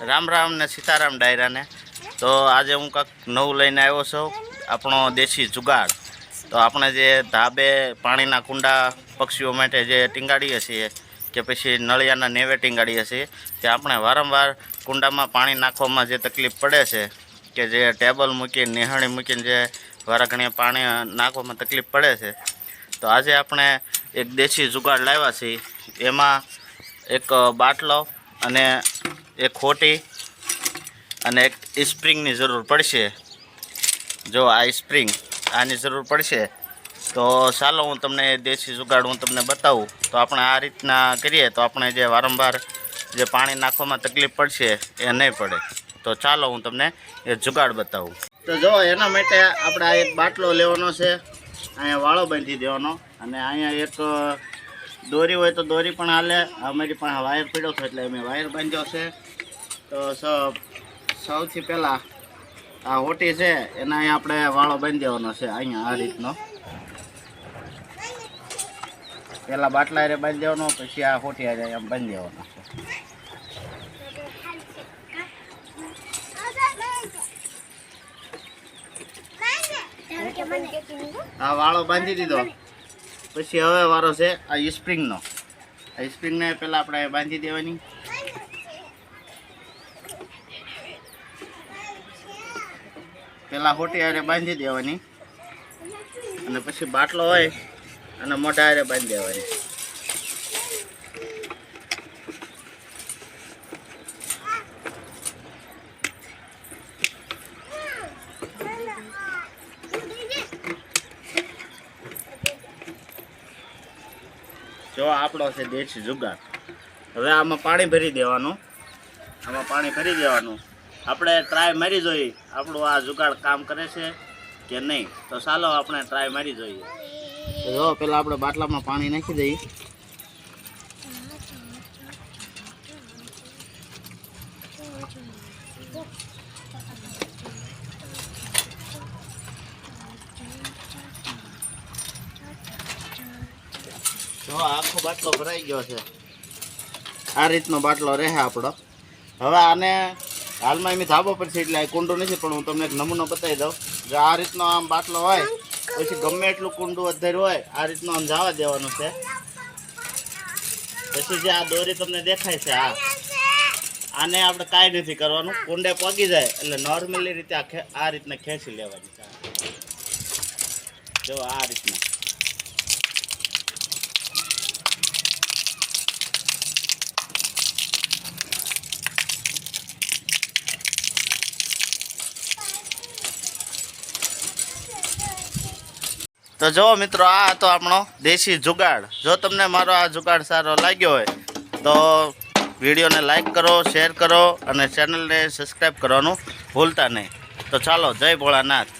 રામ રામ ને સીતારામ ડાયરાને। તો આજે હું કંઈક નવું લઈને આવ્યો છું, આપણો દેશી જુગાડ। તો આપણે જે ધાબે પાણીના કુંડા પક્ષીઓ માટે જે ટીંગાડીએ છીએ કે પછી નળિયાના નેવે ટીંગાડીએ છીએ, તે આપણે વારંવાર કુંડામાં પાણી નાખવામાં જે તકલીફ પડે છે, કે જે ટેબલ મૂકીને નિહાળી મૂકીને જે વારાઘણીએ પાણી નાખવામાં તકલીફ પડે છે, તો આજે આપણે એક દેશી જુગાડ લાવ્યા છીએ। એમાં એક બાટલો અને એક ખોટી અને એક સ્પ્રિંગની જરૂર પડશે। જો આ સ્પ્રિંગ આની જરૂર પડશે, તો ચાલો હું તમને દેશી જુગાડ હું તમને બતાવું। તો આપણે આ રીતના કરીએ તો આપણે જે વારંવાર જે પાણી નાખવામાં તકલીફ પડશે એ નહીં પડે। તો ચાલો હું તમને એ જુગાડ બતાવું। તો જો એના માટે આપણે આ એક બાટલો લેવાનો છે, અહીંયા વાળો બાંધી દેવાનો, અને અહીંયા એક દોરી હોય તો દોરી પણ હાલે। અમારી પાસે વાયર પડ્યો હતો એટલે અમે વાયર બાંધ્યો છે। તો સૌથી પહેલાં આ હોટી છે એના અહીંયા આપણે વાળો બાંધી દેવાનો છે, અહીંયા આ રીતનો પહેલાં બાટલા હારે બાંધી દેવાનો, પછી આ હોટી હારે અહીંયા બાંધી દેવાનો છે। આ વાળો બાંધી દીધો, પછી હવે વારો છે આ સ્પ્રિંગનો। આ સ્પ્રિંગને પહેલાં આપણે બાંધી દેવાની, પહેલાં હોટી હારે બાંધી દેવાની, અને પછી બાટલો હોય અને મોઢા હારે બાંધી દેવાની। જો આપણો છે દેશી જુગાડ। હવે આમાં પાણી ભરી દેવાનું, આમાં પાણી ભરી દેવાનું, આપણે ટ્રાય મારી જોઈએ આપણું આ જુગાડ કામ કરે છે કે નહીં। તો ચાલો આપણે ટ્રાય મારી જોઈએ। તો જો પહેલાં આપણે બાટલામાં પાણી નાખી દઈએ, જો આખો બાટલો ભરાઈ ગયો છે। આ રીતનો બાટલો રહે આપણો। હવે આને હાલમાં એમ ધાબો પર છે એટલે આ કુંડું નથી, પણ હું તમને એક નમૂનો બતાવી દઉં। જો આ રીતનો આમ બાટલો હોય, પછી ગમે એટલું કુંડું વધારે હોય આ રીતનું આમ જવા દેવાનું છે। પછી જે આ દોરી તમને દેખાય છે, આને આપણે કાંઈ નથી કરવાનું, કુંડે પગી જાય એટલે નોર્મલી રીતે આ રીતના ખેંચી લેવાની છે। જો આ રીતના તો જો મિત્રો, આ હતો આપણો દેશી જુગાડ। જો તમને મારો આ જુગાડ સારો લાગ્યો હોય તો વિડીયોને લાઈક કરો, શેર કરો અને ચેનલને સબસ્ક્રાઈબ કરવાનું ભૂલતા નહીં। તો ચાલો, જય ભોળાનાથ।